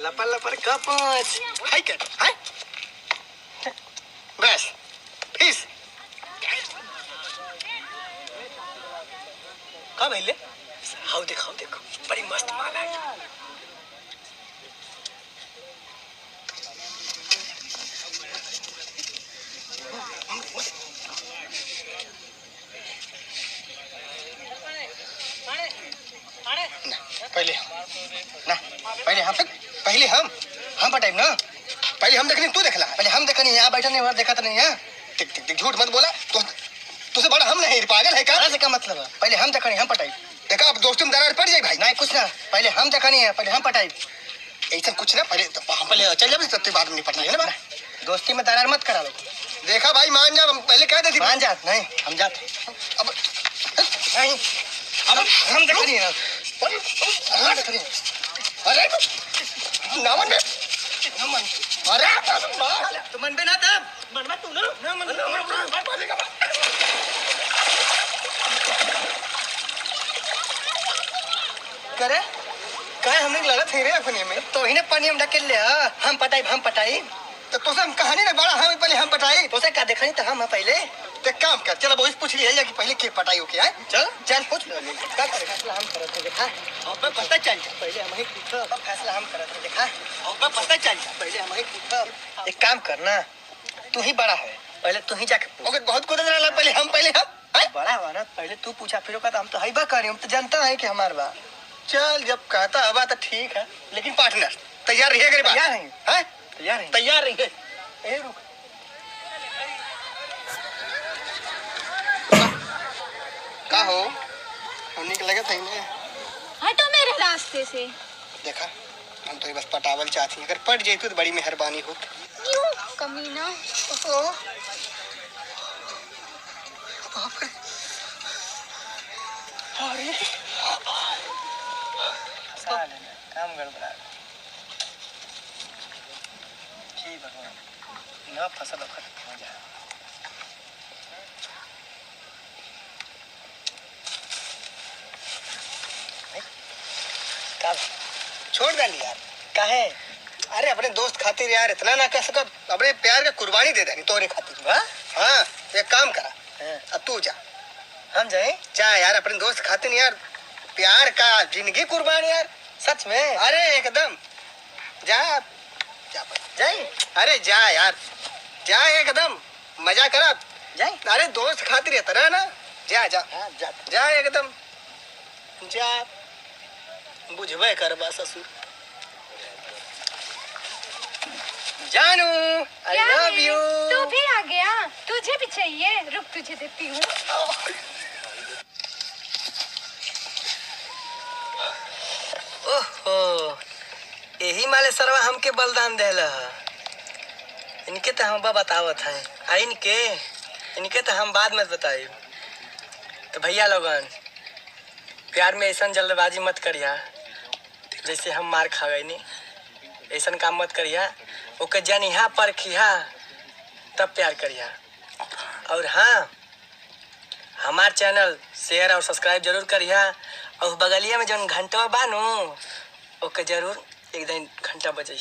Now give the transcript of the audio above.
लपर लपर का पाँच हाय कर हाय बस फीस का भइले हाउ देखो बड़ी मस्त माल है। पहले ना पहले हम पटाइब ना पहले हम देखनी तू देखला पहले हम देखनी यहाँ बैठा नहीं वहाँ देखा तो नहीं यहाँ टिक टिक टिक झूठ मत बोला तो तुझसे बड़ा हम नहीं पागल है क्या मतलब है पहले हम देखनी हम पटाइब देखा अब दोस्तों में दरार पड़ जाए भाई नहीं कुछ ना पहले हम देखनी है पहले हम पटाइब ऐसा कुछ ना पहले हम पहले चल जाए तब बाद में पटना है ना दोस्ती में दरार मत करा लो देखा भाई मान जा पहले कह देती मान जात नहीं हम जाते अब नहीं अब हम देखनी है अरे नामन में नामन अरे तो मन में ना तब मन में तू ना मन करे काय हमने लड़ा थे रे अपने में तो इन्हें पानी हम ढकेल ले हम पटाई तो हम कहानी ना बड़ा हम पहले हम पटाई तो से का देखनी तो हम पहले ते काम कर चलो वही पूछ लिया कि पहले के पटाई हो क्या चल चल पूछ लो क्या करे फैसला हम करते देखा अब पता चल पहले हम ही पूछो फैसला हम करते देखा अब पता चल पहले हम ही पूछो एक काम करना तू ही बड़ा है पहले तू ही जाके पूछ बहुत कुछ रहा पहले हम बड़ा हुआ ना पहले तू पूछा फिर कहता हम तो है बा करें हम तो जानता है कि हमारे बा चल जब कहता हवा तो ठीक है लेकिन पार्टनर तैयार रहिए तैयार है तैयार रहिए ए रुक का हो हमने के लगा था इन्हें हटो मेरे रास्ते से देखा हम तो बस पटावल चाहती अगर पट जाए तो बड़ी मेहरबानी हो क्यों कमीना अरे काम गड़बड़ा जी भगवान न फसल मजा छोड़ डाली यार काहे अरे अपने दोस्त खातिर यार इतना ना कह सका अपने प्यार का कुर्बानी दे देनी तोरे खातिर हाँ एक काम करा अब तू जा हम जाए जा यार अपने दोस्त खातिर यार प्यार का जिंदगी कुर्बान यार सच में अरे एकदम जा जा जाए अरे जा यार जा एकदम मजा करा जाए अरे दोस्त खातिर इतना ना जा जा जा जा एकदम जा बुझबे करबा ससुर जानू आई लव यू तू भी आ गया तुझे भी चाहिए रुक तुझे देती हूँ ओहो यही माले सरवा हमके बलिदान देला इनके तो हम बतावत है आ इनके तो हम बाद में बताए तो भैया लोगन प्यार में ऐसा जल्दबाजी मत करिया जैसे हम मार खा गए नी ऐसा काम मत करिया ओके जनिहा परखिया तब प्यार करिया और हाँ हमार चैनल शेयर और सब्सक्राइब जरूर करिया और बगलिया में जो घंटा बानू ओके जरूर एक दिन घंटा बजे।